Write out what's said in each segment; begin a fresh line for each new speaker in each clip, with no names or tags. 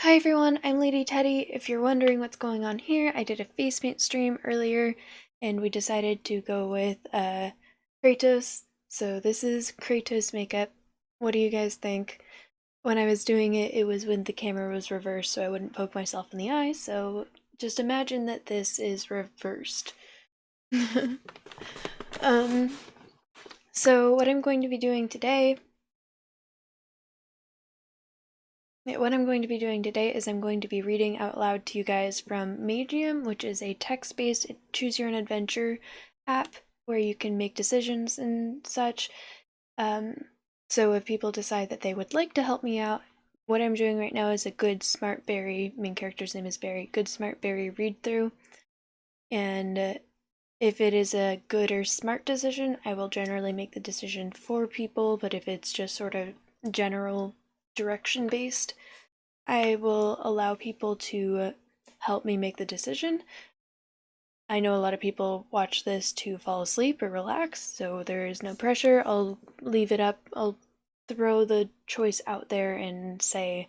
Hi everyone, I'm Lady Teddy. If you're wondering what's going on here, I did a face paint stream earlier and we decided to go with Kratos. So this is Kratos makeup. What do you guys think? When I was doing it, it was when the camera was reversed so I wouldn't poke myself in the eye, so just imagine that this is reversed. um, so what I'm going to be doing today is I'm going to be reading out loud to you guys from Magium, which is a text-based choose your own adventure app where you can make decisions and such. So if people decide that they would like to help me out, what I'm doing right now is a good smart berry, main character's name is Berry, good smart berry read through. And if it is a good or smart decision, I will generally make the decision for people, but if it's just sort of general direction based, I will allow people to help me make the decision. I know a lot of people watch this to fall asleep or relax, so there is no pressure. I'll leave it up. I'll throw the choice out there and say,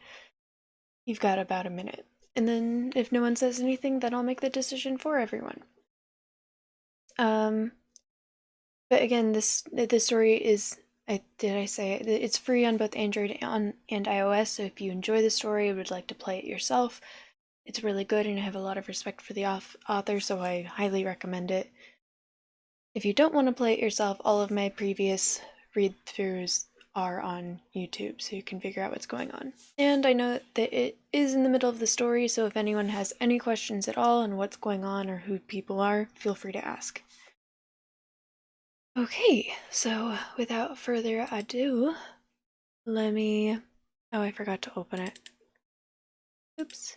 you've got about a minute. And then if no one says anything, then I'll make the decision for everyone. But again, this story is, did I say it? It's free on both Android and iOS, so if you enjoy the story and would like to play it yourself, it's really good and I have a lot of respect for the author, so I highly recommend it. If you don't want to play it yourself, all of my previous read-throughs are on YouTube, so you can figure out what's going on. And I know that it is in the middle of the story, so if anyone has any questions at all on what's going on or who people are, feel free to ask. Okay, so without further ado, let me... Oh, I forgot to open it. Oops.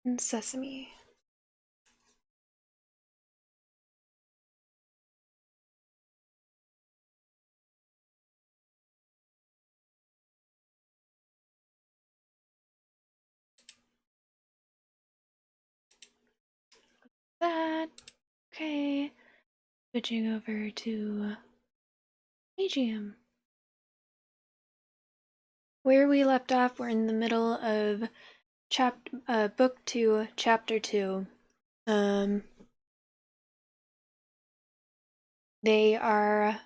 And sesame. That. Okay. Switching over to Magium. Where we left off, we're in the middle of book 2, chapter 2. They are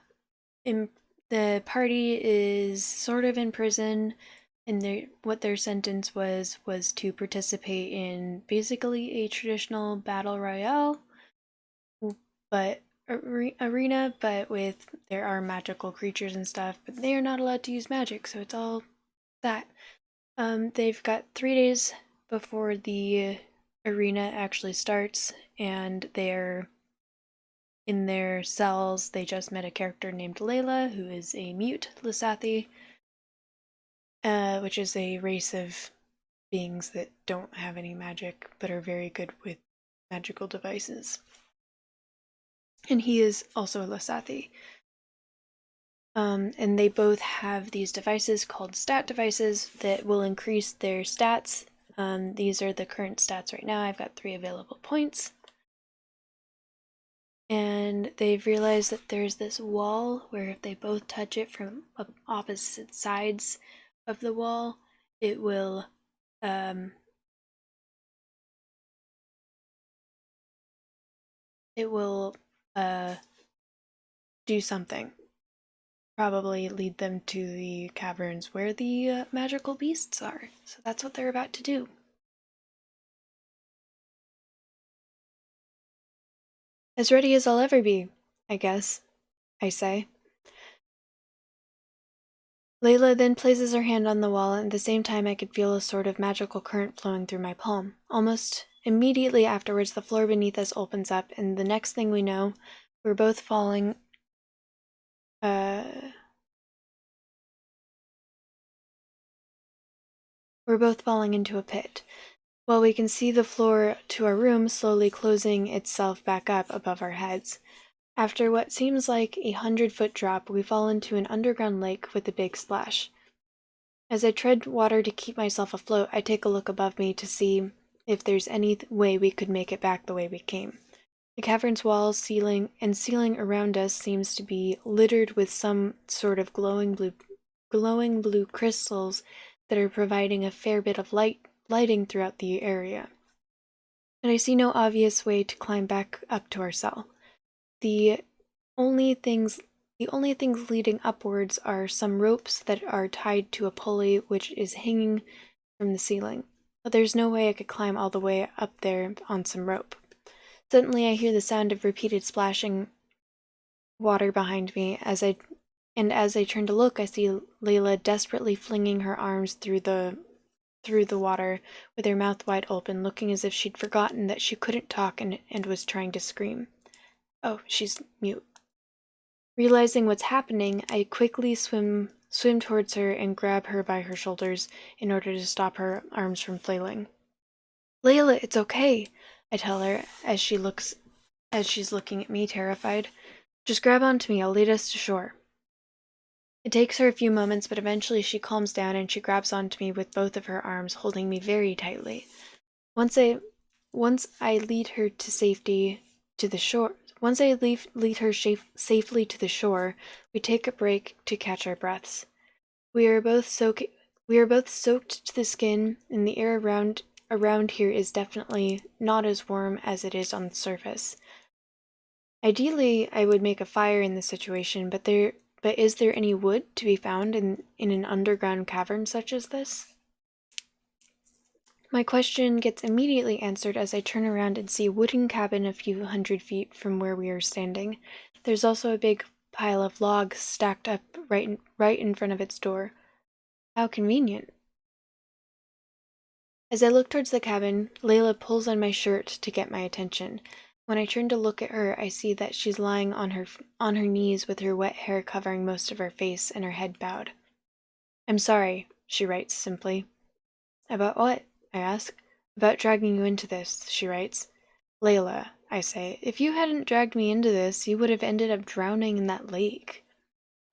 in, the party is sort of in prison, and what their sentence was to participate in basically a traditional battle royale, but arena, but with there are magical creatures and stuff, but they are not allowed to use magic, so it's all that. They've got 3 days before the arena actually starts, and they're in their cells. They just met a character named Layla, who is a mute Lisathi, which is a race of beings that don't have any magic, but are very good with magical devices. And he is also a Lisathi. And they both have these devices called stat devices that will increase their stats. These are the current stats right now. I've got 3 available points. And they've realized that there's this wall where if they both touch it from opposite sides of the wall, it will do something. Probably lead them to the caverns where the magical beasts are. So that's what they're about to do. As ready as I'll ever be, I guess, I say. Layla then places her hand on the wall, and at the same time I could feel a sort of magical current flowing through my palm. Almost immediately afterwards, the floor beneath us opens up, and the next thing we know, we're both falling... we're both falling into a pit. While we can see the floor to our room slowly closing itself back up above our heads. After what seems like a 100-foot drop, we fall into an underground lake with a big splash. As I tread water to keep myself afloat, I take a look above me to see if there's any way we could make it back the way we came. The cavern's walls, ceiling around us seems to be littered with some sort of glowing blue crystals that are providing a fair bit of lighting throughout the area. But I see no obvious way to climb back up to our cell. The only things leading upwards are some ropes that are tied to a pulley which is hanging from the ceiling. But there's no way I could climb all the way up there on some rope. Suddenly I hear the sound of repeated splashing water behind me. As I turn to look, I see Layla desperately flinging her arms through the water with her mouth wide open, looking as if she'd forgotten that she couldn't talk and was trying to scream. Oh, she's mute. Realizing what's happening, I quickly swim towards her and grab her by her shoulders in order to stop her arms from flailing. Layla, it's okay, I tell her as she's looking at me, terrified. Just grab onto me, I'll lead us to shore. It takes her a few moments, but eventually she calms down and she grabs onto me with both of her arms, holding me very tightly. Once I lead her to safety to the shore, once I lead her safely to the shore, we take a break to catch our breaths. We are both soaked to the skin, and the air around here is definitely not as warm as it is on the surface. Ideally, I would make a fire in this situation, but is there any wood to be found in an underground cavern such as this? My question gets immediately answered as I turn around and see a wooden cabin a few hundred feet from where we are standing. There's also a big pile of logs stacked up right in front of its door. How convenient. As I look towards the cabin, Layla pulls on my shirt to get my attention. When I turn to look at her, I see that she's lying on her knees with her wet hair covering most of her face and her head bowed. I'm sorry, she writes simply. About what? I ask. About dragging you into this, she writes. Layla, I say, if you hadn't dragged me into this, you would have ended up drowning in that lake.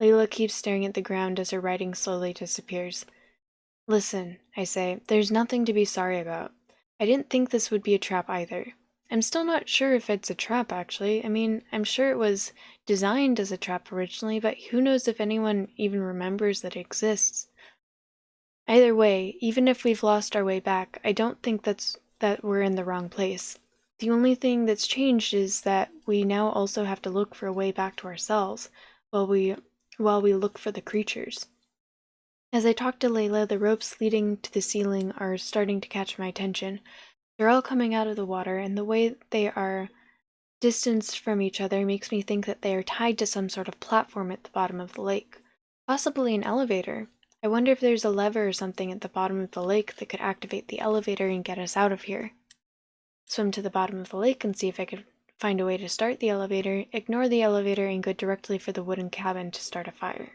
Layla keeps staring at the ground as her writing slowly disappears. Listen, I say, there's nothing to be sorry about. I didn't think this would be a trap either. I'm still not sure if it's a trap, actually. I mean, I'm sure it was designed as a trap originally, but who knows if anyone even remembers that it exists. Either way, even if we've lost our way back, I don't think that we're in the wrong place. The only thing that's changed is that we now also have to look for a way back to ourselves, while we look for the creatures. As I talk to Layla, the ropes leading to the ceiling are starting to catch my attention. They're all coming out of the water, and the way they are distanced from each other makes me think that they are tied to some sort of platform at the bottom of the lake. Possibly an elevator. I wonder if there's a lever or something at the bottom of the lake that could activate the elevator and get us out of here. Swim to the bottom of the lake and see if I could find a way to start the elevator, ignore the elevator, and go directly for the wooden cabin to start a fire.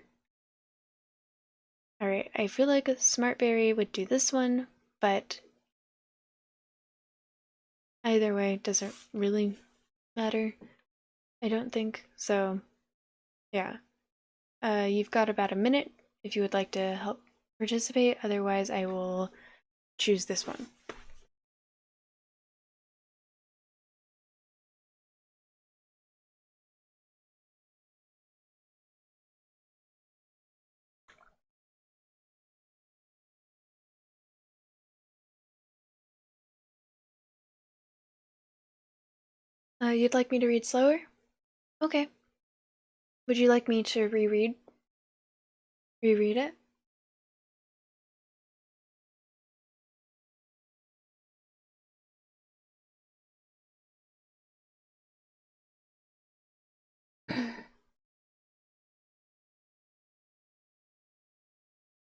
Alright, I feel like a Smartberry would do this one, but either way, it doesn't really matter, I don't think. So, yeah. You've got about a minute if you would like to help participate, otherwise I will choose this one. You'd like me to read slower? Okay. Would you like me to reread it?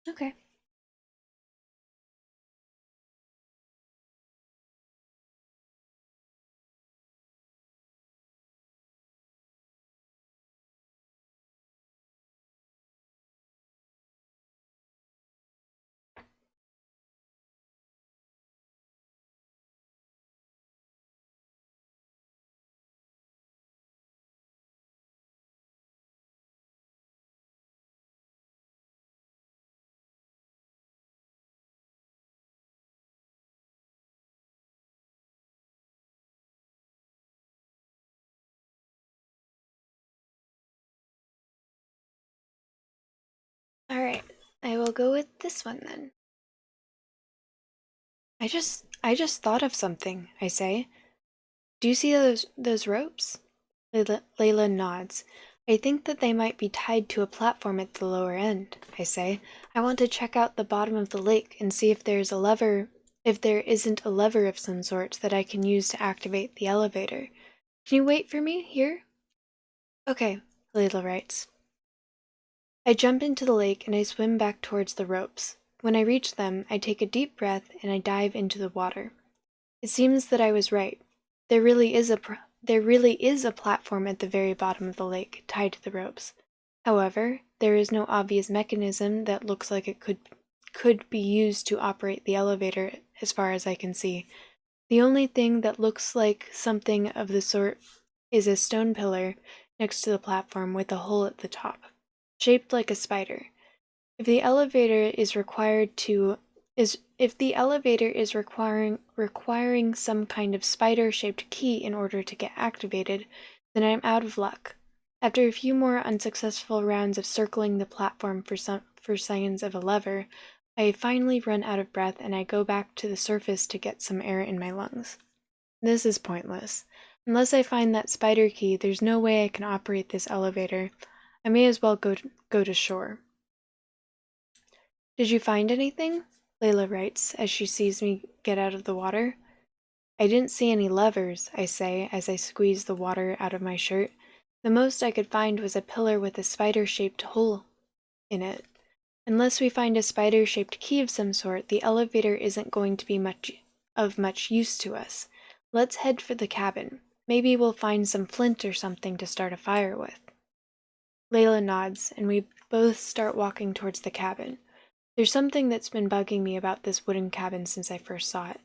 Okay. Alright, I will go with this one then. I just thought of something, I say. Do you see those ropes? Layla nods. I think that they might be tied to a platform at the lower end, I say. I want to check out the bottom of the lake and see if there isn't a lever of some sort that I can use to activate the elevator. Can you wait for me here? Okay, Layla writes. I jump into the lake and I swim back towards the ropes. When I reach them, I take a deep breath and I dive into the water. It seems that I was right. There really is a platform at the very bottom of the lake, tied to the ropes. However, there is no obvious mechanism that looks like it could be used to operate the elevator as far as I can see. The only thing that looks like something of the sort is a stone pillar next to the platform with a hole at the top, shaped like a spider. If the elevator is requiring some kind of spider-shaped key in order to get activated, then I'm out of luck. After a few more unsuccessful rounds of circling the platform for signs of a lever, I finally run out of breath and I go back to the surface to get some air in my lungs. This is pointless. Unless I find that spider key, there's no way I can operate this elevator. I may as well go to shore. Did you find anything? Layla writes as she sees me get out of the water. I didn't see any levers, I say as I squeeze the water out of my shirt. The most I could find was a pillar with a spider-shaped hole in it. Unless we find a spider-shaped key of some sort, the elevator isn't going to be much use to us. Let's head for the cabin. Maybe we'll find some flint or something to start a fire with. Layla nods, and we both start walking towards the cabin. There's something that's been bugging me about this wooden cabin since I first saw it.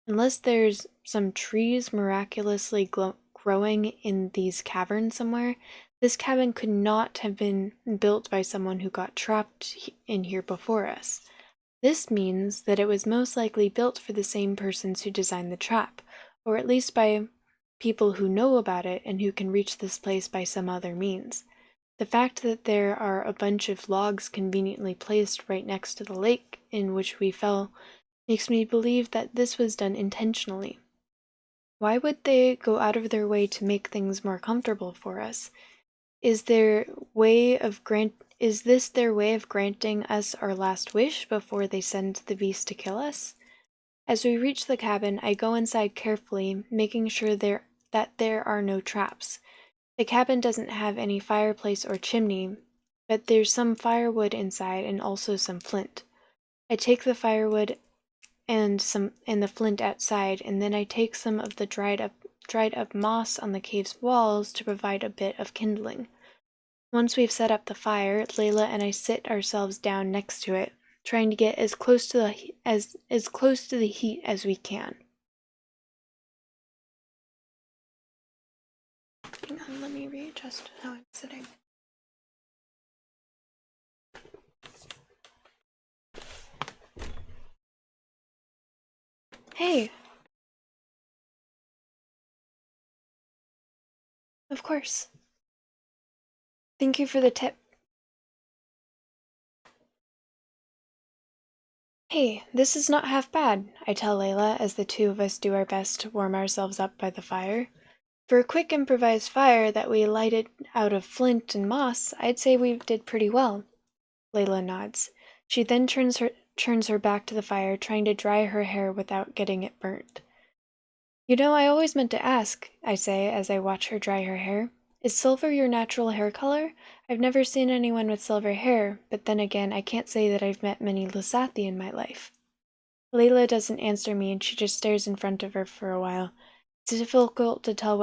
Unless there's some trees miraculously growing in these caverns somewhere, this cabin could not have been built by someone who got trapped in here before us. This means that it was most likely built for the same persons who designed the trap, or at least by people who know about it and who can reach this place by some other means. The fact that there are a bunch of logs conveniently placed right next to the lake in which we fell makes me believe that this was done intentionally. Why would they go out of their way to make things more comfortable for us? Is this their way of granting us our last wish before they send the beast to kill us? As we reach the cabin, I go inside carefully, making sure that there are no traps. The cabin doesn't have any fireplace or chimney, but there's some firewood inside and also some flint. I take the firewood and the flint outside, and then I take some of the dried up moss on the cave's walls to provide a bit of kindling. Once we've set up the fire, Layla and I sit ourselves down next to it, trying to get as close to the heat as we can. Hang on, let me readjust how I'm sitting. Hey! Of course. Thank you for the tip. Hey, this is not half bad, I tell Layla as the two of us do our best to warm ourselves up by the fire. For a quick improvised fire that we lighted out of flint and moss, I'd say we did pretty well. Layla nods. She then turns her back to the fire, trying to dry her hair without getting it burnt. You know, I always meant to ask, I say as I watch her dry her hair. Is silver your natural hair color? I've never seen anyone with silver hair, but then again, I can't say that I've met many Lusathi in my life. Layla doesn't answer me and she just stares in front of her for a while. It's difficult to tell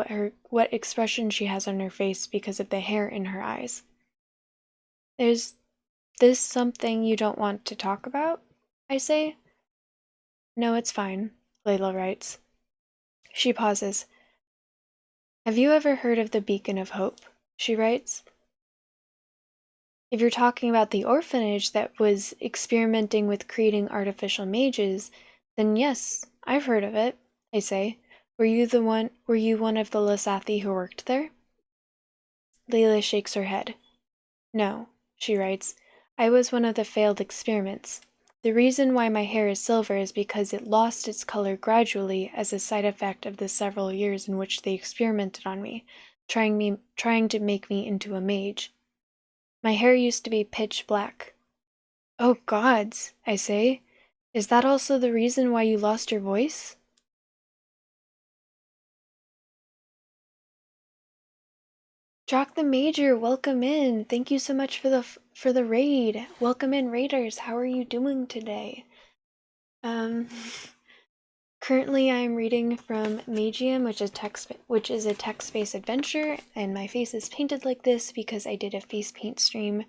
what expression she has on her face because of the hair in her eyes. Is this something you don't want to talk about? I say. No, it's fine, Layla writes. She pauses. Have you ever heard of the Beacon of Hope? She writes. If you're talking about the orphanage that was experimenting with creating artificial mages, then yes, I've heard of it, I say. Were you one of the Lasathi who worked there? Layla shakes her head. No, she writes. I was one of the failed experiments. The reason why my hair is silver is because it lost its color gradually as a side effect of the several years in which they experimented on me, trying to make me into a mage. My hair used to be pitch black. Oh gods, I say. Is that also the reason why you lost your voice? Jock the Major, welcome in. Thank you so much for the raid. Welcome in, raiders. How are you doing today? Currently I'm reading from Magium, which is a text-based adventure, and my face is painted like this because I did a face paint stream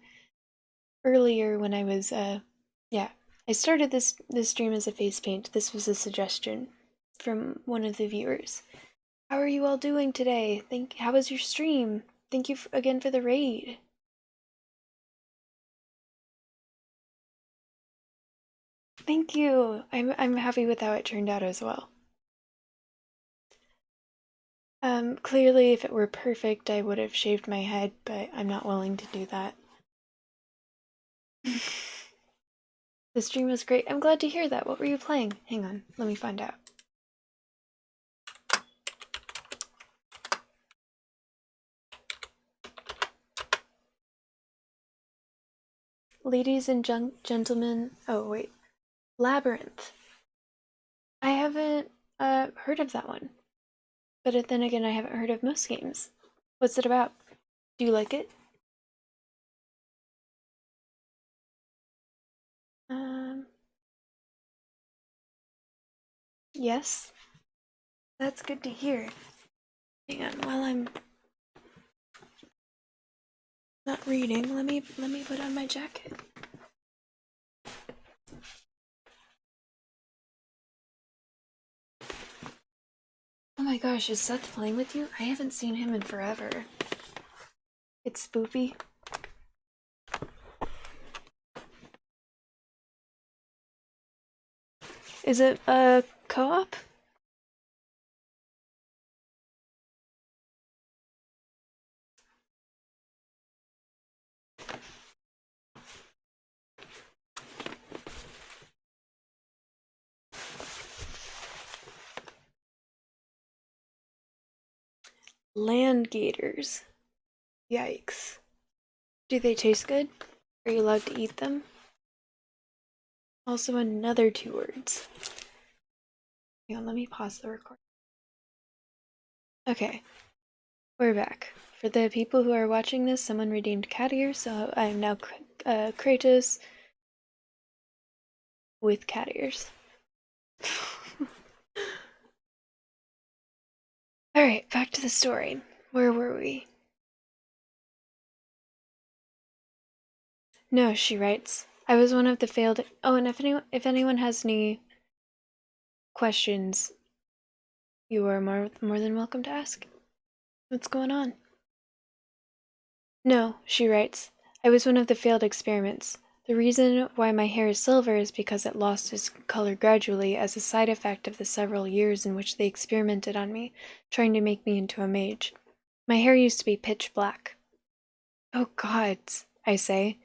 earlier when I was yeah. I started this stream as a face paint. This was a suggestion from one of the viewers. How are you all doing today? How was your stream? Thank you again for the raid. Thank you. I'm happy with how it turned out as well. Clearly if it were perfect I would have shaved my head, but I'm not willing to do that. The stream was great. I'm glad to hear that. What were you playing? Hang on, let me find out. Ladies and gentlemen, oh wait, Labyrinth. I haven't heard of that one, but then again I haven't heard of most games. What's it about? Do you like it? Yes. That's good to hear. Hang on, while I'm not reading, let me put on my jacket. Oh my gosh, is Seth playing with you? I haven't seen him in forever. It's spoopy. Is it a co-op? Land gators. Yikes. Do they taste good? Are you allowed to eat them? Also another 2 words. Hang on, let me pause the recording. Okay, we're back. For the people who are watching this, someone redeemed cat ears, so I am now Kratos with cat ears. Alright, back to the story. Where were we? No, she writes. I was one of the failed. Oh, and if anyone has any questions, you are more than welcome to ask. What's going on? No, she writes. I was one of the failed experiments. The reason why my hair is silver is because it lost its color gradually as a side effect of the several years in which they experimented on me, trying to make me into a mage. My hair used to be pitch black. Oh gods, I say.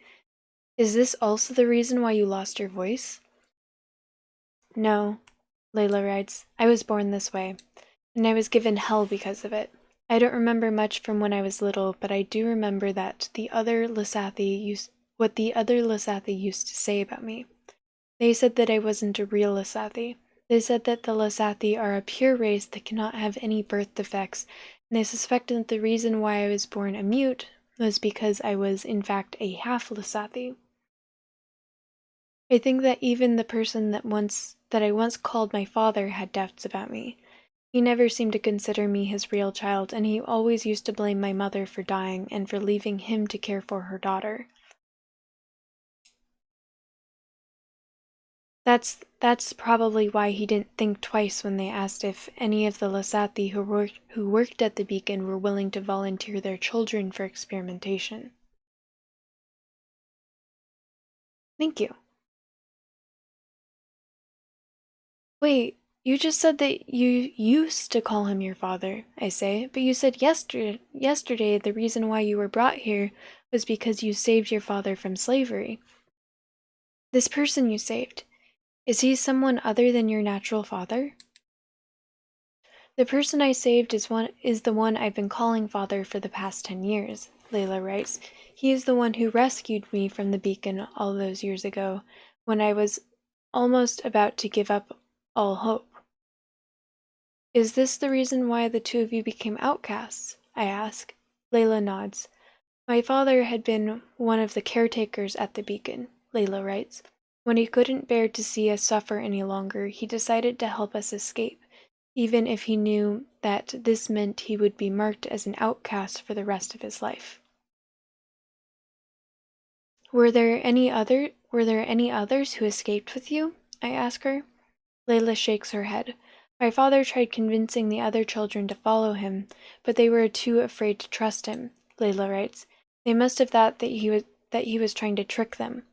Is this also the reason why you lost your voice? No, Layla writes. I was born this way, and I was given hell because of it. I don't remember much from when I was little, but I do remember that what the other Lasathi used to say about me. They said that I wasn't a real Lasathi. They said that the Lasathi are a pure race that cannot have any birth defects, and they suspected that the reason why I was born a mute was because I was in fact a half Lasathi. I think that even the person that I once called my father had doubts about me. He never seemed to consider me his real child, and he always used to blame my mother for dying and for leaving him to care for her daughter. That's probably why he didn't think twice when they asked if any of the Lasathi who worked at the beacon were willing to volunteer their children for experimentation. Thank you. Wait, you just said that you used to call him your father, I say, but you said yesterday the reason why you were brought here was because you saved your father from slavery. This person you saved, is he someone other than your natural father? The person I saved is the one I've been calling father for the past 10 years, Layla writes. He is the one who rescued me from the beacon all those years ago, when I was almost about to give up all hope. Is this the reason why the two of you became outcasts? I ask. Layla nods. My father had been one of the caretakers at the beacon, Layla writes. When he couldn't bear to see us suffer any longer, he decided to help us escape, even if he knew that this meant he would be marked as an outcast for the rest of his life. Were there any others who escaped with you? I ask her. Layla shakes her head. My father tried convincing the other children to follow him, but they were too afraid to trust him, Layla writes. They must have thought that he was trying to trick them.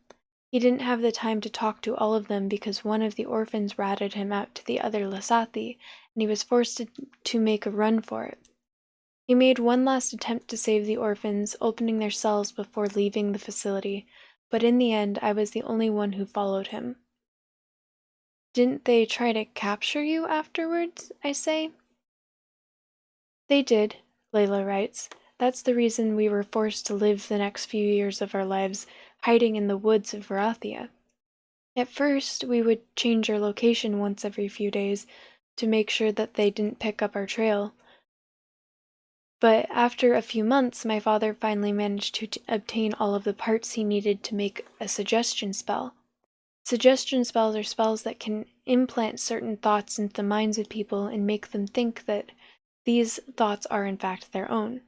He didn't have the time to talk to all of them because one of the orphans ratted him out to the other Lasati, and he was forced to make a run for it. He made one last attempt to save the orphans, opening their cells before leaving the facility, but in the end I was the only one who followed him. Didn't they try to capture you afterwards? I say. They did, Layla writes. That's the reason we were forced to live the next few years of our lives hiding in the woods of Varathia. At first, we would change our location once every few days to make sure that they didn't pick up our trail. But after a few months, my father finally managed to obtain all of the parts he needed to make a suggestion spell. Suggestion spells are spells that can implant certain thoughts into the minds of people and make them think that these thoughts are in fact their own.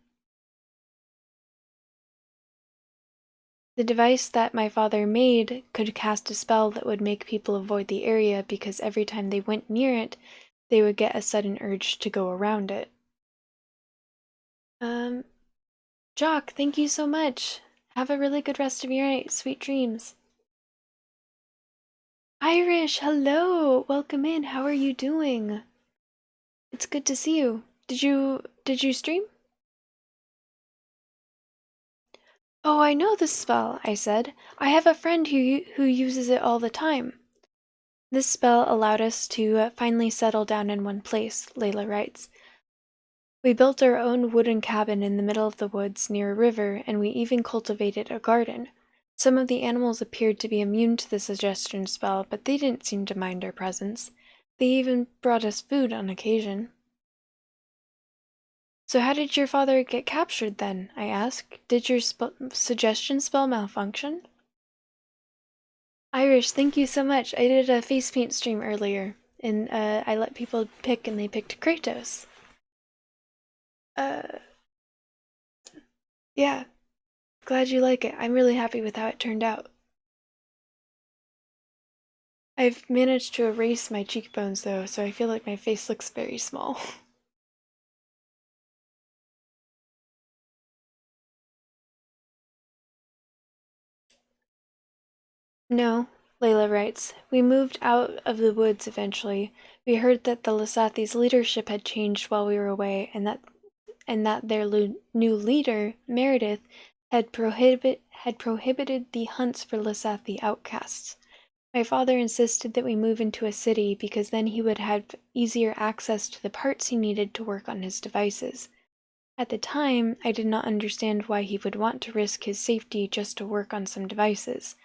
The device that my father made could cast a spell that would make people avoid the area because every time they went near it, they would get a sudden urge to go around it. Jock, thank you so much. Have a really good rest of your night. Sweet dreams. Irish, hello! Welcome in. How are you doing? It's good to see you. Did you stream? Oh, I know this spell, I said. I have a friend who uses it all the time. This spell allowed us to finally settle down in one place, Layla writes. We built our own wooden cabin in the middle of the woods near a river, and we even cultivated a garden. Some of the animals appeared to be immune to the suggestion spell, but they didn't seem to mind our presence. They even brought us food on occasion. So how did your father get captured then? I asked. Did your suggestion spell malfunction? Irish, thank you so much. I did a face paint stream earlier, and I let people pick, and they picked Kratos. Yeah, glad you like it. I'm really happy with how it turned out. I've managed to erase my cheekbones though, so I feel like my face looks very small. No, Layla writes. We moved out of the woods eventually. We heard that the Lasathi's leadership had changed while we were away, and that their new leader, Meredith, had prohibited the hunts for Lasathi outcasts. My father insisted that we move into a city because then he would have easier access to the parts he needed to work on his devices. At the time, I did not understand why he would want to risk his safety just to work on some devices.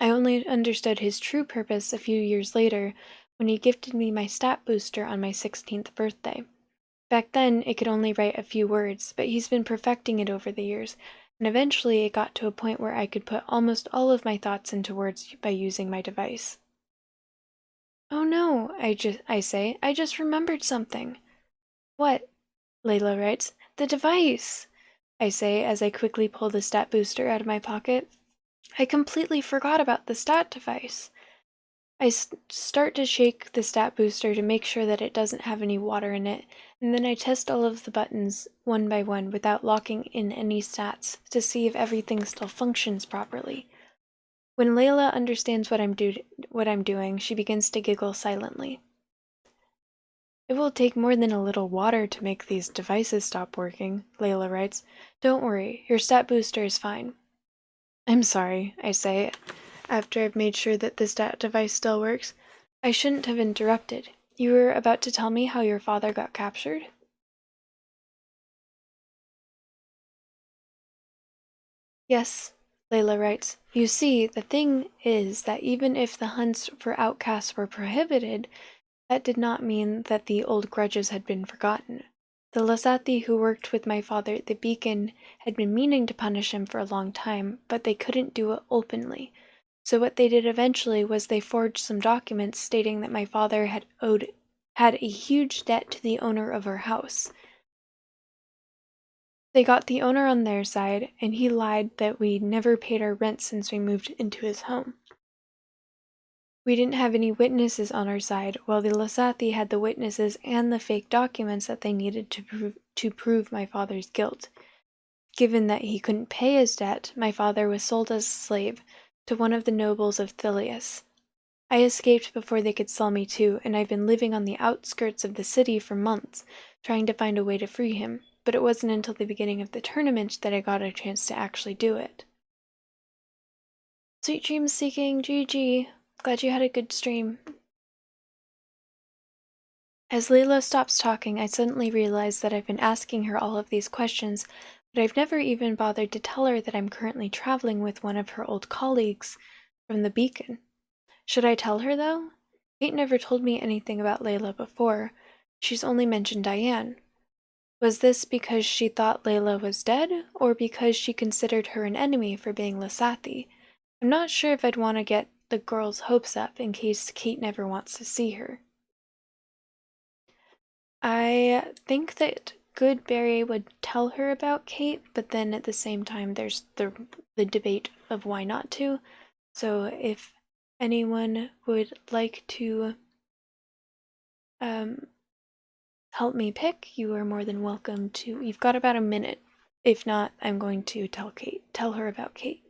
I only understood his true purpose a few years later when he gifted me my stat booster on my 16th birthday. Back then, it could only write a few words, but he's been perfecting it over the years, and eventually it got to a point where I could put almost all of my thoughts into words by using my device. Oh no, I say, I just remembered something. What? Layla writes. The device, I say as I quickly pull the stat booster out of my pocket. I completely forgot about the stat device. I start to shake the stat booster to make sure that it doesn't have any water in it, and then I test all of the buttons one by one without locking in any stats to see if everything still functions properly. When Layla understands what I'm doing, she begins to giggle silently. It will take more than a little water to make these devices stop working, Layla writes. Don't worry, your stat booster is fine. I'm sorry, I say, after I've made sure that the stat device still works. I shouldn't have interrupted. You were about to tell me how your father got captured? Yes, Layla writes. You see, the thing is that even if the hunts for outcasts were prohibited, that did not mean that the old grudges had been forgotten. The Lasati who worked with my father at the beacon had been meaning to punish him for a long time, but they couldn't do it openly. So what they did eventually was they forged some documents stating that my father had a huge debt to the owner of our house. They got the owner on their side, and he lied that we'd never paid our rent since we moved into his home. We didn't have any witnesses on our side, while the Lasati had the witnesses and the fake documents that they needed to prove my father's guilt. Given that he couldn't pay his debt, my father was sold as a slave to one of the nobles of Thilius. I escaped before they could sell me too, and I've been living on the outskirts of the city for months, trying to find a way to free him, but it wasn't until the beginning of the tournament that I got a chance to actually do it. Sweet dreams seeking, GG. Glad you had a good stream. As Layla stops talking, I suddenly realize that I've been asking her all of these questions, but I've never even bothered to tell her that I'm currently traveling with one of her old colleagues from the beacon. Should I tell her, though? Kate never told me anything about Layla before. She's only mentioned Diane. Was this because she thought Layla was dead, or because she considered her an enemy for being Lasathi? I'm not sure if I'd want to get the girl's hopes up in case Kate never wants to see her. I think that Goodberry would tell her about Kate, but then at the same time there's the debate of why not to. So if anyone would like to help me pick, you are more than welcome to. You've got about a minute. If not, I'm going to tell her about Kate.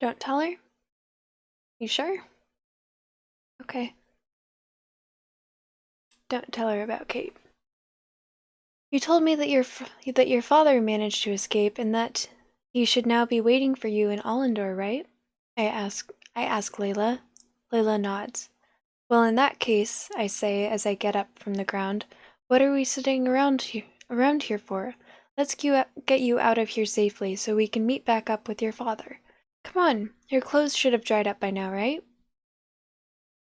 Don't tell her? You sure? Okay. Don't tell her about Kate. You told me that your father managed to escape and that he should now be waiting for you in Allendor, right? I ask Layla. Layla nods. Well, in that case, I say as I get up from the ground, what are we sitting around here for? Let's get you out of here safely so we can meet back up with your father. Come on, your clothes should have dried up by now, right?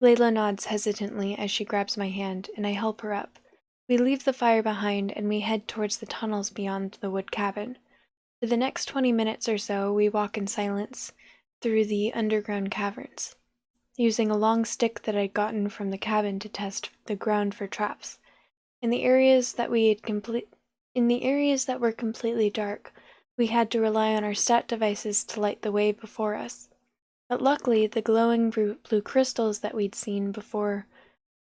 Layla nods hesitantly as she grabs my hand, and I help her up. We leave the fire behind and we head towards the tunnels beyond the wood cabin. For the next 20 minutes or so, we walk in silence through the underground caverns, using a long stick that I'd gotten from the cabin to test the ground for traps. In the areas that were completely dark, we had to rely on our stat devices to light the way before us. But luckily, the glowing blue crystals that we'd seen before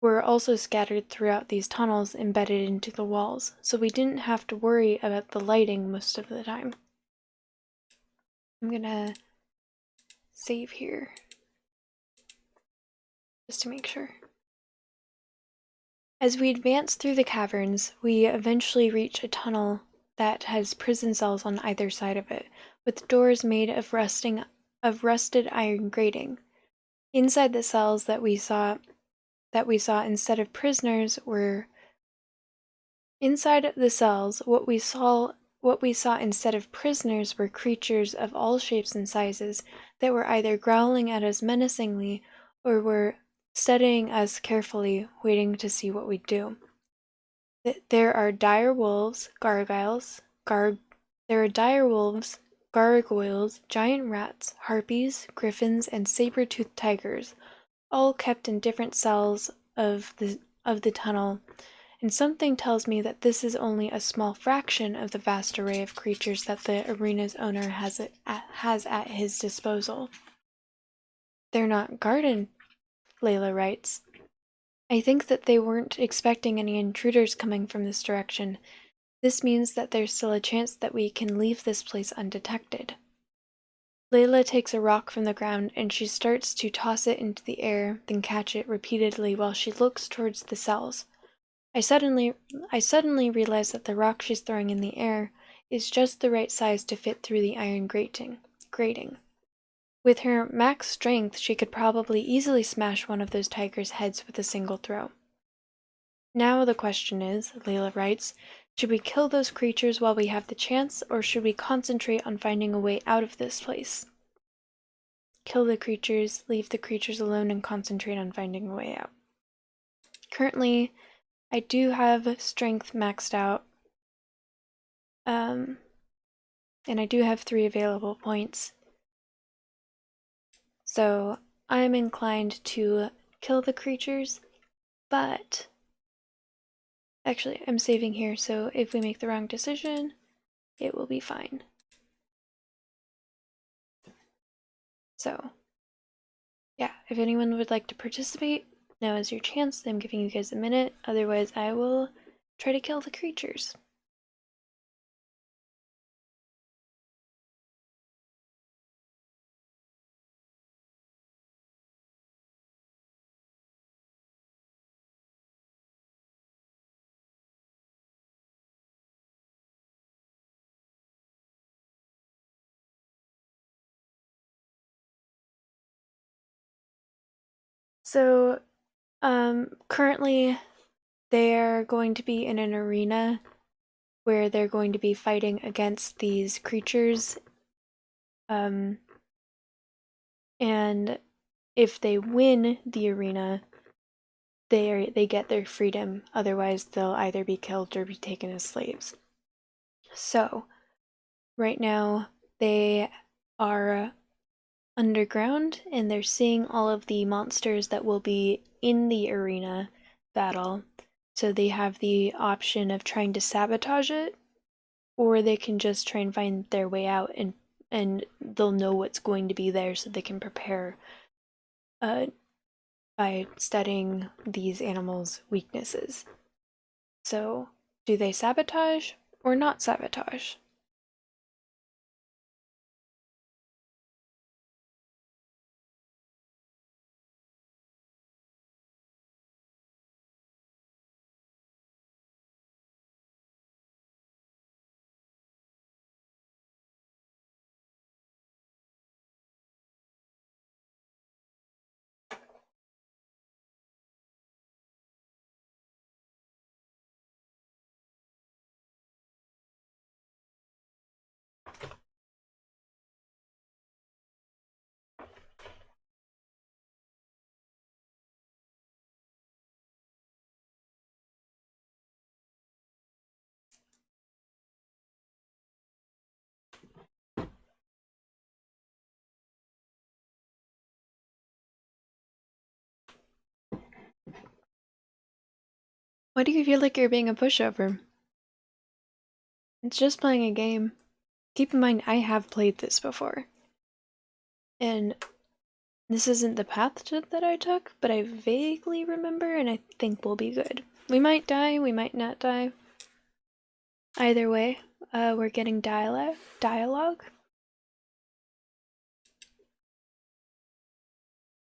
were also scattered throughout these tunnels embedded into the walls, so we didn't have to worry about the lighting most of the time. I'm gonna save here, just to make sure. As we advance through the caverns, we eventually reach a tunnel that has prison cells on either side of it, with doors made of rusted iron grating. Inside the cells that we saw instead of prisoners were Inside the cells, what we saw instead of prisoners were creatures of all shapes and sizes that were either growling at us menacingly or were studying us carefully, waiting to see what we'd do. There are dire wolves, gargoyles, giant rats, harpies, griffins, and saber-toothed tigers, all kept in different cells of the tunnel, and something tells me that this is only a small fraction of the vast array of creatures that the arena's owner has at his disposal. They're not guarded, Layla writes. I think that they weren't expecting any intruders coming from this direction. This means that there's still a chance that we can leave this place undetected. Layla takes a rock from the ground and she starts to toss it into the air, then catch it repeatedly while she looks towards the cells. I suddenly realize that the rock she's throwing in the air is just the right size to fit through the iron grating. With her max strength, she could probably easily smash one of those tigers' heads with a single throw. Now the question is, Layla writes, should we kill those creatures while we have the chance, or should we concentrate on finding a way out of this place? Kill the creatures, leave the creatures alone, and concentrate on finding a way out. Currently, I do have strength maxed out, and I do have 3 available points. So I'm inclined to kill the creatures, but actually I'm saving here, so if we make the wrong decision, it will be fine. So yeah, if anyone would like to participate, now is your chance. I'm giving you guys a minute, otherwise I will try to kill the creatures. So currently they're going to be in an arena where they're going to be fighting against these creatures. And if they win the arena, they get their freedom. Otherwise, they'll either be killed or be taken as slaves. So, right now, they are underground and they're seeing all of the monsters that will be in the arena battle. So they have the option of trying to sabotage it, or they can just try and find their way out, and they'll know what's going to be there so they can prepare by studying these animals' weaknesses. So, do they sabotage or not sabotage? Why do you feel like you're being a pushover? It's just playing a game. Keep in mind, I have played this before. And this isn't the path that I took, but I vaguely remember and I think we'll be good. We might die, we might not die. Either way, we're getting dialogue.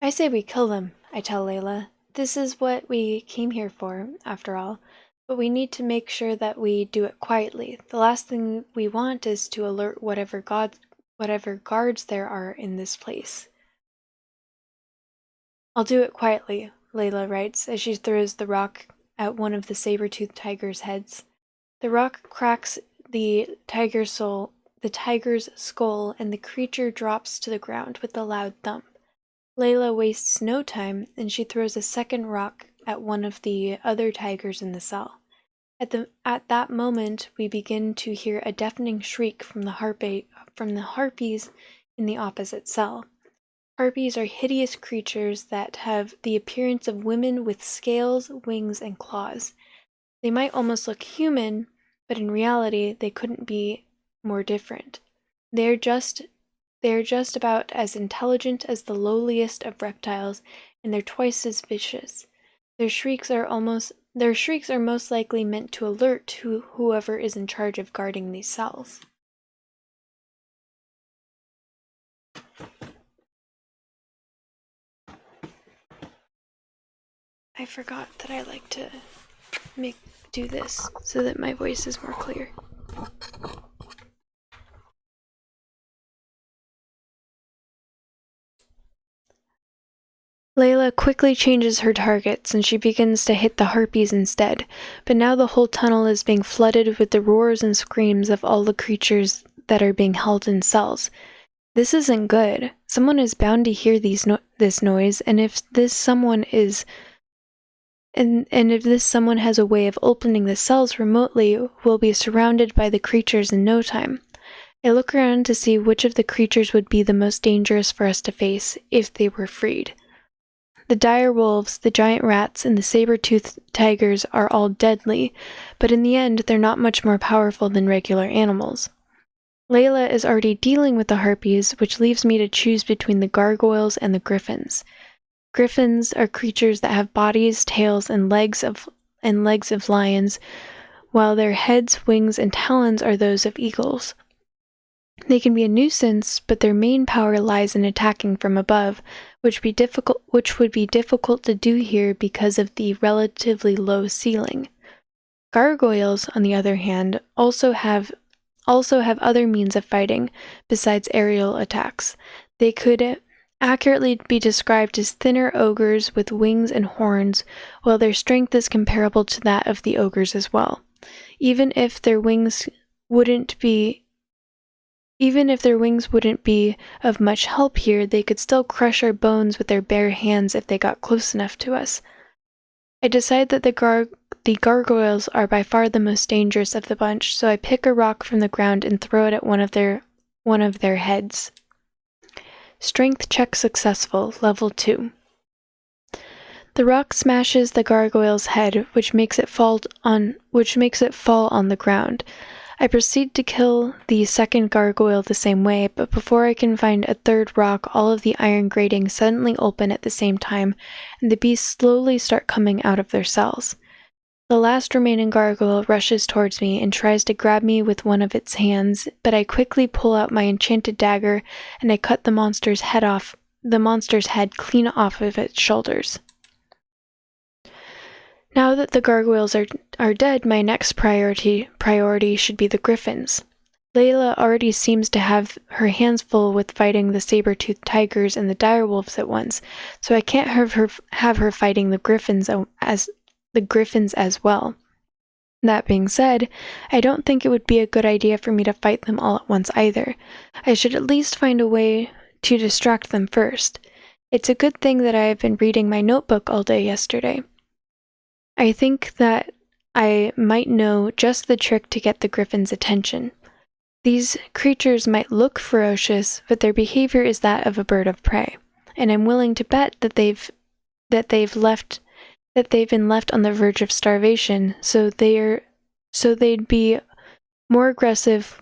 I say we kill them, I tell Layla. This is what we came here for, after all. But we need to make sure that we do it quietly. The last thing we want is to alert whatever guards there are in this place. I'll do it quietly, Layla writes as she throws the rock at one of the saber-toothed tiger's heads. The rock cracks the tiger's skull, and the creature drops to the ground with a loud thump. Layla wastes no time, and she throws a second rock at one of the other tigers in the cell. At that moment, we begin to hear a deafening shriek from the harpies in the opposite cell. Harpies are hideous creatures that have the appearance of women with scales, wings, and claws. They might almost look human, but in reality, they couldn't be more different. They're just They are just about as intelligent as the lowliest of reptiles, and they're twice as vicious. Their shrieks are most likely meant to alert whoever is in charge of guarding these cells. I forgot that I like to do this so that my voice is more clear. Layla quickly changes her targets and she begins to hit the harpies instead, but now the whole tunnel is being flooded with the roars and screams of all the creatures that are being held in cells. This isn't good. Someone is bound to hear this noise, and if this someone is and if this someone has a way of opening the cells remotely, we'll be surrounded by the creatures in no time. I look around to see which of the creatures would be the most dangerous for us to face if they were freed. The dire wolves, the giant rats, and the saber-toothed tigers are all deadly, but in the end they're not much more powerful than regular animals. Layla is already dealing with the harpies, which leaves me to choose between the gargoyles and the griffins. Griffins are creatures that have bodies, tails, and legs of lions, while their heads, wings, and talons are those of eagles. They can be a nuisance, but their main power lies in attacking from above, which would be difficult to do here because of the relatively low ceiling. Gargoyles, on the other hand, also have other means of fighting besides aerial attacks. They could accurately be described as thinner ogres with wings and horns, while their strength is comparable to that of the ogres as well. Even if their wings wouldn't be of much help here, they could still crush our bones with their bare hands if they got close enough to us. I decide that the gargoyles are by far the most dangerous of the bunch, so I pick a rock from the ground and throw it at one of their heads. Strength check successful, level 2. The rock smashes the gargoyle's head, which makes it fall on the ground. I proceed to kill the second gargoyle the same way, but before I can find a third rock, all of the iron gratings suddenly open at the same time, and the beasts slowly start coming out of their cells. The last remaining gargoyle rushes towards me and tries to grab me with one of its hands, but I quickly pull out my enchanted dagger and I cut the monster's head clean off of its shoulders. Now that the gargoyles are dead, my next priority should be the griffins. Layla already seems to have her hands full with fighting the saber-toothed tigers and the direwolves at once, so I can't have her fighting the griffins as well. That being said, I don't think it would be a good idea for me to fight them all at once either. I should at least find a way to distract them first. It's a good thing that I have been reading my notebook all day yesterday. I think that I might know just the trick to get the griffins' attention. These creatures might look ferocious, but their behavior is that of a bird of prey, and I'm willing to bet that they've been left on the verge of starvation, so they'd be more aggressive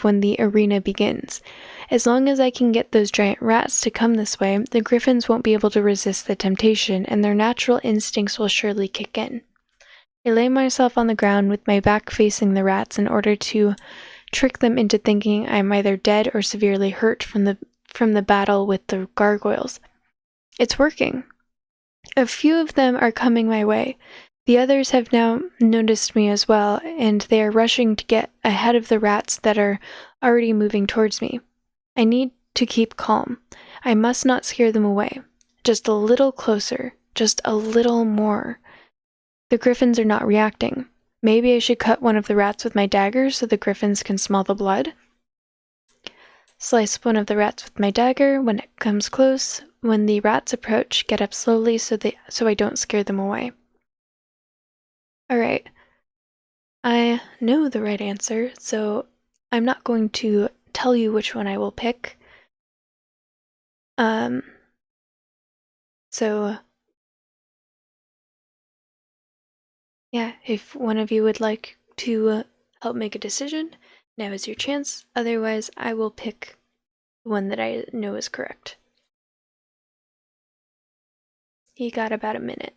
when the arena begins. As long as I can get those giant rats to come this way, the griffins won't be able to resist the temptation, and their natural instincts will surely kick in. I lay myself on the ground with my back facing the rats in order to trick them into thinking I'm either dead or severely hurt from the battle with the gargoyles. It's working. A few of them are coming my way. The others have now noticed me as well, and they are rushing to get ahead of the rats that are already moving towards me. I need to keep calm. I must not scare them away. Just a little closer. Just a little more. The griffins are not reacting. Maybe I should cut one of the rats with my dagger so the griffins can smell the blood? Slice one of the rats with my dagger. When it comes close, when the rats approach, get up slowly so I don't scare them away. Alright. I know the right answer, so I'm not going to tell you which one I will pick. So yeah, if one of you would like to help make a decision, Now is your chance, otherwise I will pick the one that I know is correct. You got about a minute.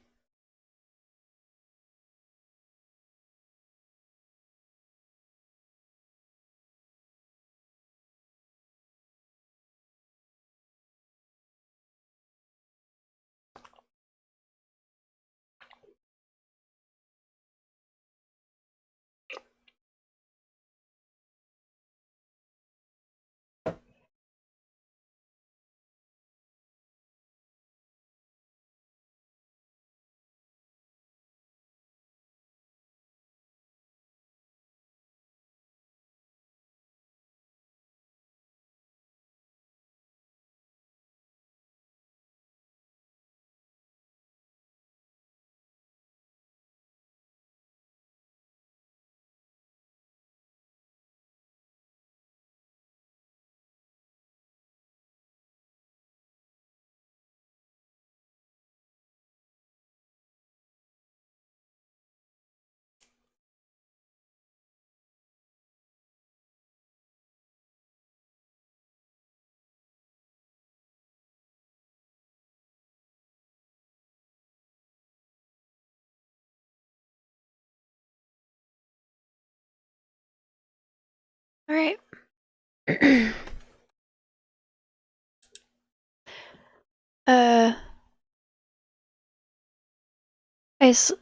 All right.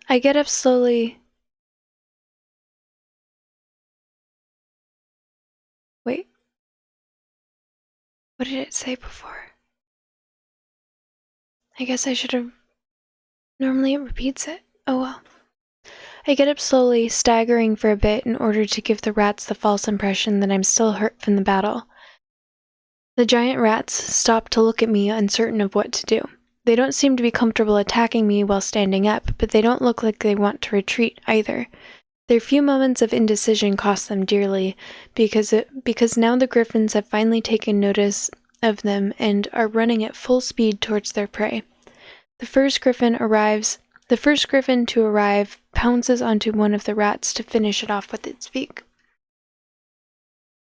I get up slowly. Wait. What did it say before? I guess I should have. Normally it repeats it. Oh well. I get up slowly, staggering for a bit in order to give the rats the false impression that I'm still hurt from the battle. The giant rats stop to look at me, uncertain of what to do. They don't seem to be comfortable attacking me while standing up, but they don't look like they want to retreat either. Their few moments of indecision cost them dearly, because now the griffins have finally taken notice of them and are running at full speed towards their prey. The first griffin to arrive pounces onto one of the rats to finish it off with its beak.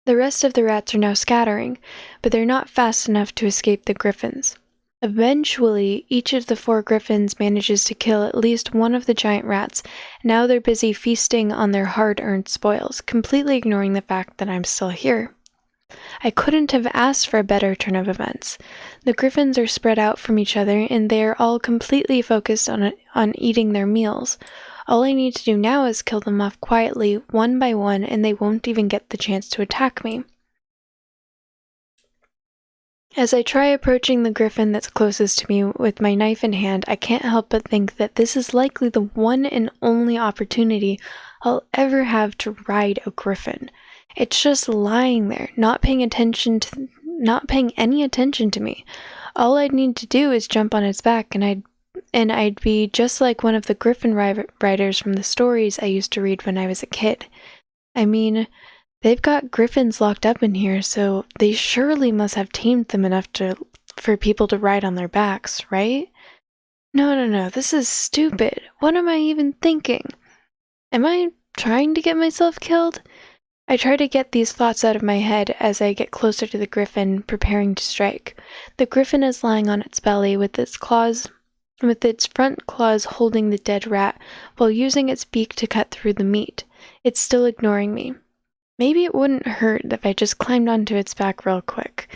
The rest of the rats are now scattering, but they're not fast enough to escape the griffins. Eventually, each of the 4 griffins manages to kill at least one of the giant rats. Now they're busy feasting on their hard-earned spoils, completely ignoring the fact that I'm still here. I couldn't have asked for a better turn of events. The griffins are spread out from each other, and they are all completely focused on eating their meals. All I need to do now is kill them off quietly, one by one, and they won't even get the chance to attack me. As I try approaching the griffin that's closest to me with my knife in hand, I can't help but think that this is likely the one and only opportunity I'll ever have to ride a griffin. It's just lying there, not paying any attention to me. All I'd need to do is jump on its back, and I'd be just like one of the griffin riders from the stories I used to read when I was a kid. I mean, they've got griffins locked up in here, so they surely must have tamed them enough for people to ride on their backs, right? No, this is stupid. What am I even thinking? Am I trying to get myself killed? I try to get these thoughts out of my head as I get closer to the griffin, preparing to strike. The griffin is lying on its belly with its front claws holding the dead rat, while using its beak to cut through the meat. It's still ignoring me. Maybe it wouldn't hurt if I just climbed onto its back real quick.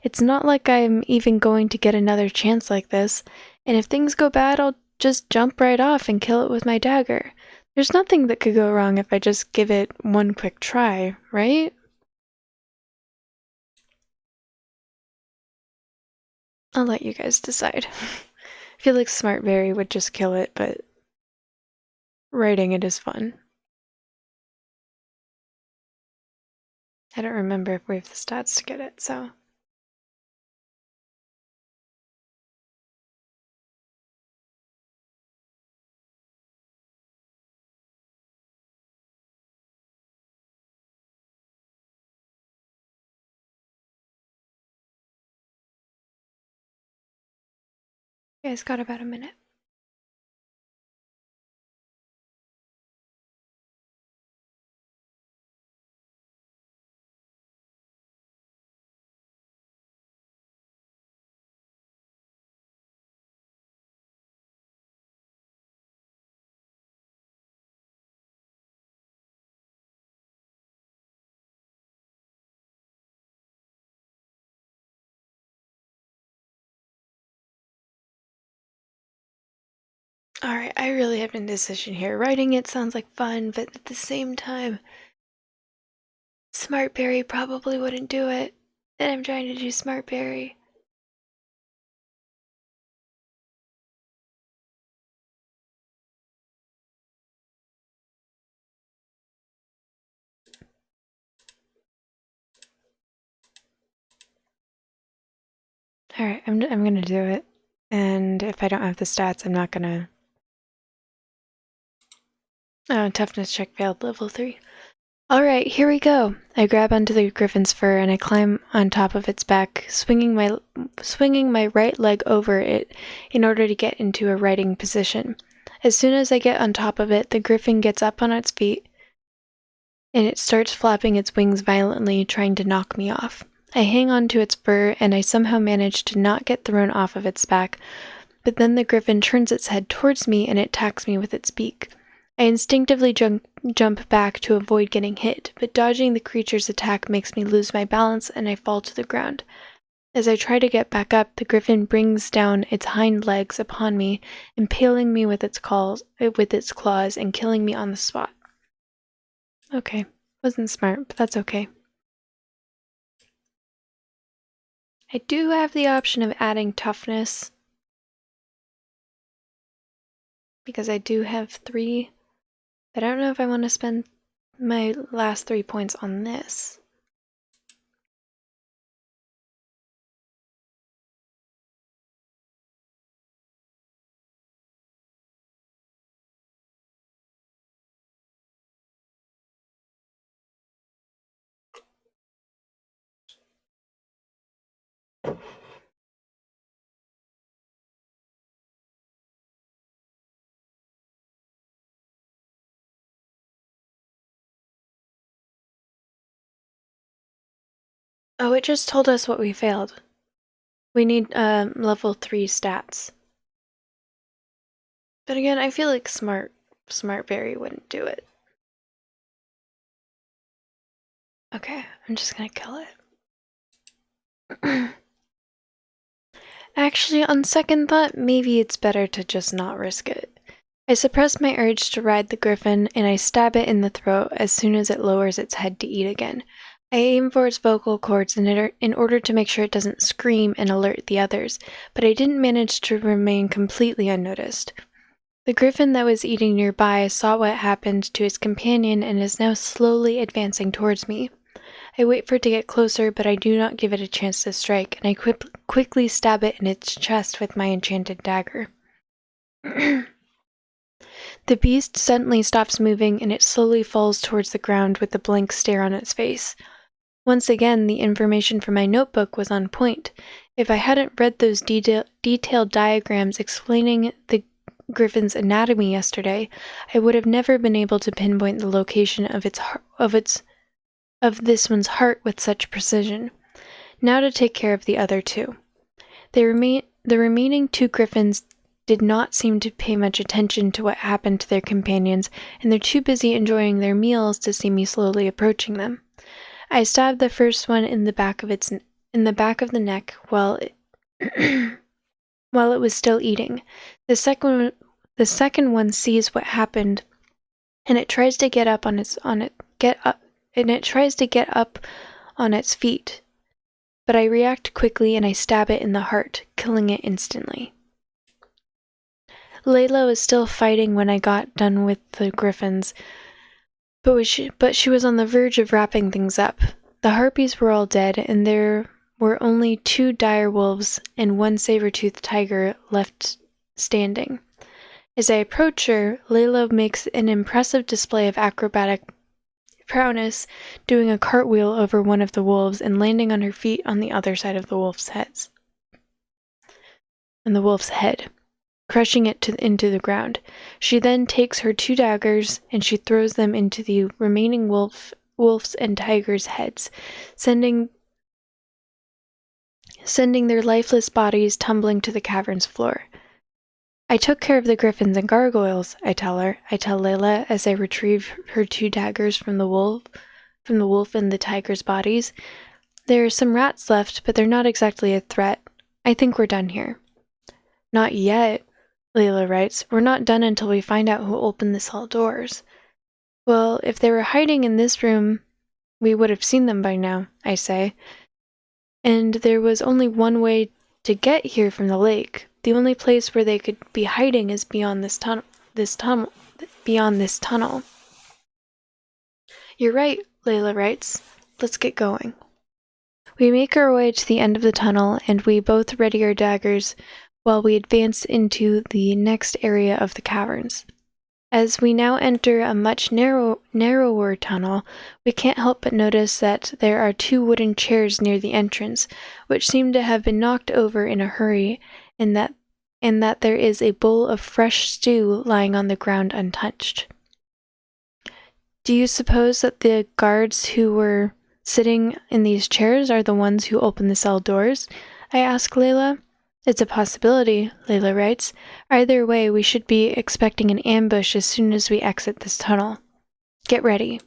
It's not like I'm even going to get another chance like this, and if things go bad, I'll just jump right off and kill it with my dagger. There's nothing that could go wrong if I just give it one quick try, right? I'll let you guys decide. I feel like Smartberry would just kill it, but writing it is fun. I don't remember if we have the stats to get it, so. You guys got about a minute. Alright, I really have an indecision here. Writing it sounds like fun, but at the same time, Smartberry probably wouldn't do it. And I'm trying to do Smartberry. Alright, I'm gonna do it. And if I don't have the stats, I'm not gonna... Oh, toughness check failed, level 3. Alright, here we go. I grab onto the griffin's fur and I climb on top of its back, swinging my right leg over it in order to get into a riding position. As soon as I get on top of it, the griffin gets up on its feet and it starts flapping its wings violently, trying to knock me off. I hang on to its fur and I somehow manage to not get thrown off of its back, but then the griffin turns its head towards me and it attacks me with its beak. I instinctively jump back to avoid getting hit, but dodging the creature's attack makes me lose my balance and I fall to the ground. As I try to get back up, the griffin brings down its hind legs upon me, impaling me with its claws and killing me on the spot. Okay, wasn't smart, but that's okay. I do have the option of adding toughness, because I do have 3, but I don't know if I want to spend my last 3 points on this. Oh, it just told us what we failed. We need level 3 stats. But again, I feel like Smartberry wouldn't do it. Okay, I'm just gonna kill it. Actually, on second thought, maybe it's better to just not risk it. I suppress my urge to ride the griffin, and I stab it in the throat as soon as it lowers its head to eat again. I aim for its vocal cords in order to make sure it doesn't scream and alert the others, but I didn't manage to remain completely unnoticed. The griffin that was eating nearby saw what happened to its companion and is now slowly advancing towards me. I wait for it to get closer, but I do not give it a chance to strike, and I quickly stab it in its chest with my enchanted dagger. The beast suddenly stops moving, and it slowly falls towards the ground with a blank stare on its face. Once again, the information from my notebook was on point. If I hadn't read those detailed diagrams explaining the griffin's anatomy yesterday, I would have never been able to pinpoint the location of this one's heart with such precision. Now to take care of the other 2. The remaining 2 griffins did not seem to pay much attention to what happened to their companions, and they're too busy enjoying their meals to see me slowly approaching them. I stabbed the first one in the back of the neck while it was still eating. The second one sees what happened, and it tries to get up on its feet. But I react quickly and I stab it in the heart, killing it instantly. Layla was still fighting when I got done with the griffins, but she was on the verge of wrapping things up. The harpies were all dead, and there were only 2 dire wolves and 1 saber-toothed tiger left standing. As I approach her, Layla makes an impressive display of acrobatic prowess, doing a cartwheel over one of the wolves and landing on her feet on the other side of the wolf's head, crushing it into the ground. She then takes her 2 daggers and she throws them into the remaining wolves and tigers' heads, sending their lifeless bodies tumbling to the cavern's floor. I took care of the griffins and gargoyles, I tell Layla as I retrieve her 2 daggers from the wolf and the tiger's bodies. There are some rats left, but they're not exactly a threat. I think we're done here. Not yet. Layla writes. We're not done until we find out who opened the cell doors. Well, if they were hiding in this room, we would have seen them by now, I say. And there was only one way to get here from the lake. The only place where they could be hiding is beyond this tunnel. Beyond this tunnel. You're right, Layla writes. Let's get going. We make our way to the end of the tunnel, and we both ready our daggers while we advance into the next area of the caverns. As we now enter a much narrower tunnel, we can't help but notice that there are 2 wooden chairs near the entrance, which seem to have been knocked over in a hurry, and that there is a bowl of fresh stew lying on the ground untouched. Do you suppose that the guards who were sitting in these chairs are the ones who opened the cell doors? I ask Layla. It's a possibility, Layla writes. Either way, we should be expecting an ambush as soon as we exit this tunnel. Get ready.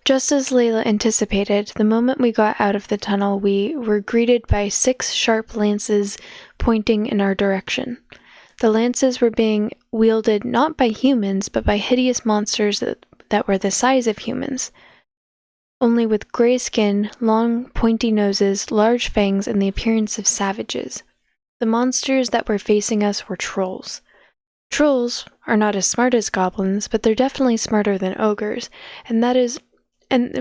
Just as Layla anticipated, the moment we got out of the tunnel, we were greeted by 6 sharp lances pointing in our direction. The lances were being wielded not by humans, but by hideous monsters that were the size of humans, only with gray skin, long, pointy noses, large fangs, and the appearance of savages. The monsters that were facing us were trolls. Trolls are not as smart as goblins, but they're definitely smarter than ogres, and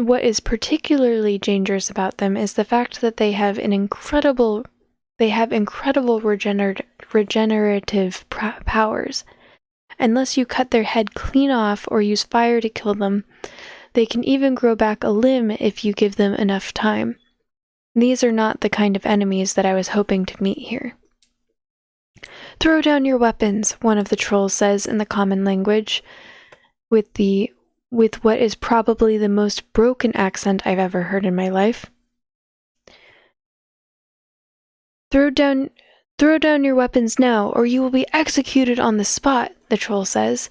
what is particularly dangerous about them is the fact that they have incredible regenerative powers. Unless you cut their head clean off or use fire to kill them, they can even grow back a limb if you give them enough time. These are not the kind of enemies that I was hoping to meet here. Throw down your weapons, one of the trolls says in the common language, with what is probably the most broken accent I've ever heard in my life. Throw down your weapons now, or you will be executed on the spot, the troll says.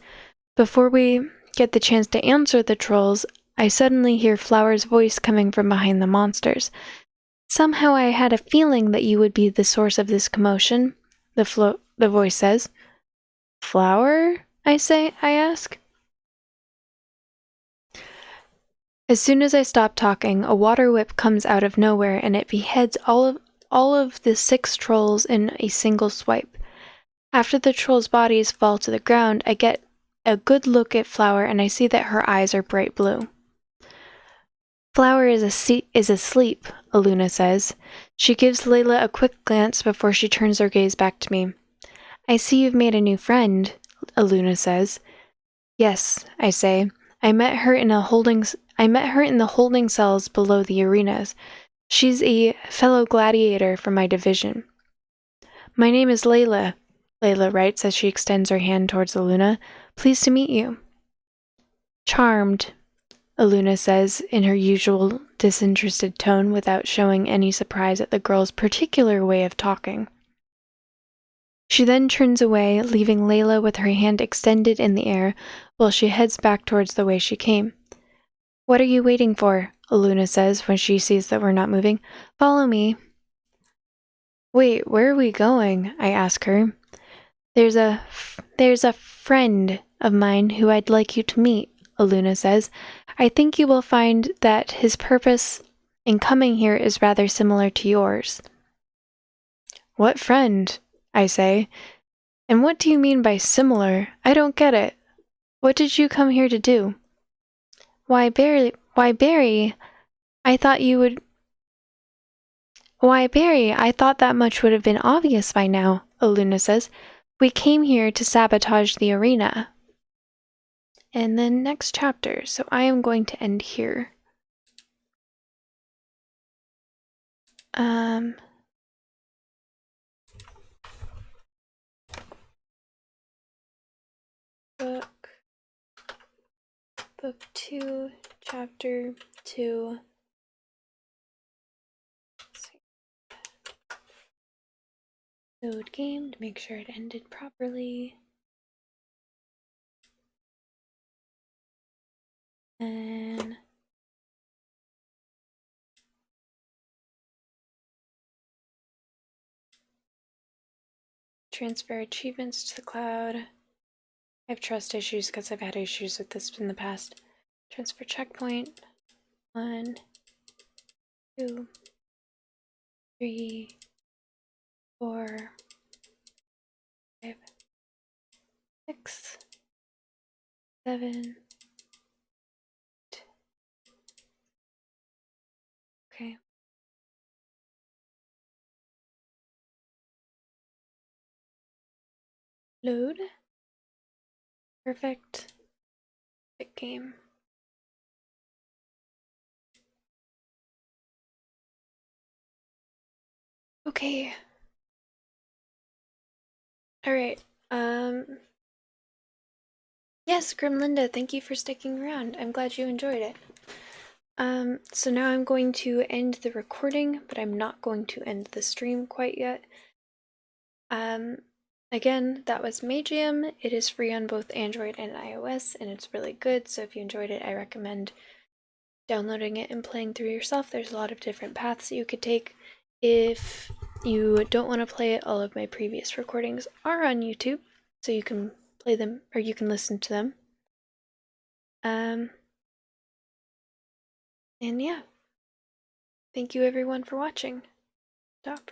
Before we get the chance to answer the trolls, I suddenly hear Flower's voice coming from behind the monsters. Somehow I had a feeling that you would be the source of this commotion, the voice says. Flower? I ask. As soon as I stop talking, a water whip comes out of nowhere and it beheads all of the 6 trolls in a single swipe. After the trolls' bodies fall to the ground, I get a good look at Flower and I see that her eyes are bright blue. Flower is asleep, Aluna says. She gives Layla a quick glance before she turns her gaze back to me. I see you've made a new friend, Aluna says. Yes, I say. I met her in the holding cells below the arenas. She's a fellow gladiator from my division. My name is Layla, Layla writes as she extends her hand towards Aluna. Pleased to meet you. Charmed, Aluna says in her usual disinterested tone without showing any surprise at the girl's particular way of talking. She then turns away, leaving Layla with her hand extended in the air while she heads back towards the way she came. What are you waiting for? Aluna says when she sees that we're not moving. Follow me. Wait, where are we going? I ask her. There's a friend of mine who I'd like you to meet, Aluna says. I think you will find that his purpose in coming here is rather similar to yours. What friend? I say. And what do you mean by similar? I don't get it. What did you come here to do? Why, Barry, I thought that much would have been obvious by now, Aluna says. We came here to sabotage the arena. And then next chapter, so I am going to end here. Book 2, Chapter 2. Load game to make sure it ended properly. And transfer achievements to the cloud. I have trust issues because I've had issues with this in the past. Transfer checkpoint. 1, 2, 3, 4, 5, 6, 7. Okay. Load. Perfect. Big game. Okay. Alright. Yes, Grimlinda, thank you for sticking around. I'm glad you enjoyed it. So now I'm going to end the recording, but I'm not going to end the stream quite yet. Again, that was Magium. It is free on both Android and iOS, and it's really good, so if you enjoyed it, I recommend downloading it and playing through yourself. There's a lot of different paths you could take. If you don't want to play it, all of my previous recordings are on YouTube, so you can play them, or you can listen to them. And yeah. Thank you everyone for watching. Stop.